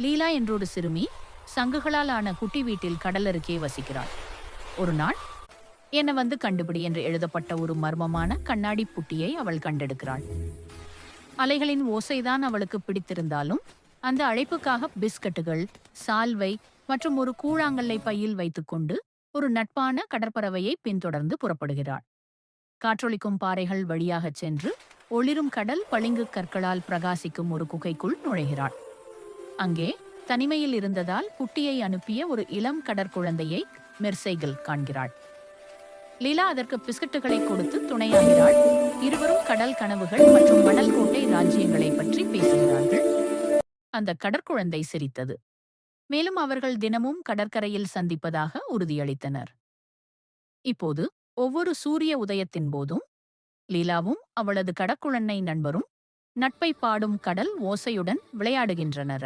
லீலா என்றொரு சிறுமி சங்குகளால் ஆன குட்டி வீட்டில் கடல் அருகே வசிக்கிறாள். ஒரு நாள் என்ன வந்து கண்டுபிடி என்று எழுதப்பட்ட ஒரு மர்மமான கண்ணாடி புட்டியை அவள் கண்டெடுக்கிறாள். அலைகளின் ஓசைதான் அவளுக்கு பிடித்திருந்தாலும் அந்த அழைப்புக்காக பிஸ்கட்டுகள், சால்வை மற்றும் ஒரு கூழாங்கல்லை பையில் வைத்துக்கொண்டு ஒரு நட்பான கடற்பறவையை பின்தொடர்ந்து புறப்படுகிறாள். காற்றொலிக்கும் பாறைகள் வழியாகச் சென்று ஒளிரும் கடல் பளிங்கு கற்களால் பிரகாசிக்கும் ஒரு குகைக்குள் நுழைகிறாள். அங்கே தனிமையில் இருந்ததால் குட்டியை அனுப்பிய ஒரு இளம் கடற்குழந்தையை மெர்சைகிள் காண்கிறாள். லீலா அதற்கு பிஸ்கட்டுகளை கொடுத்து துணையாகிறாள். இருவரும் கடல் கனவுகள் மற்றும் மணல் கோட்டை ராஜ்யங்களை பற்றி பேசுகிறார்கள். அந்த கடற்குழந்தை சிரித்தது. மேலும் அவர்கள் தினமும் கடற்கரையில் சந்திப்பதாக உறுதியளித்தனர். இப்போது ஒவ்வொரு சூரிய உதயத்தின் போதும் லீலாவும் அவளது கடற்குழந்தை நண்பரும் நட்பை பாடும் கடல் ஓசையுடன் விளையாடுகின்றனர்.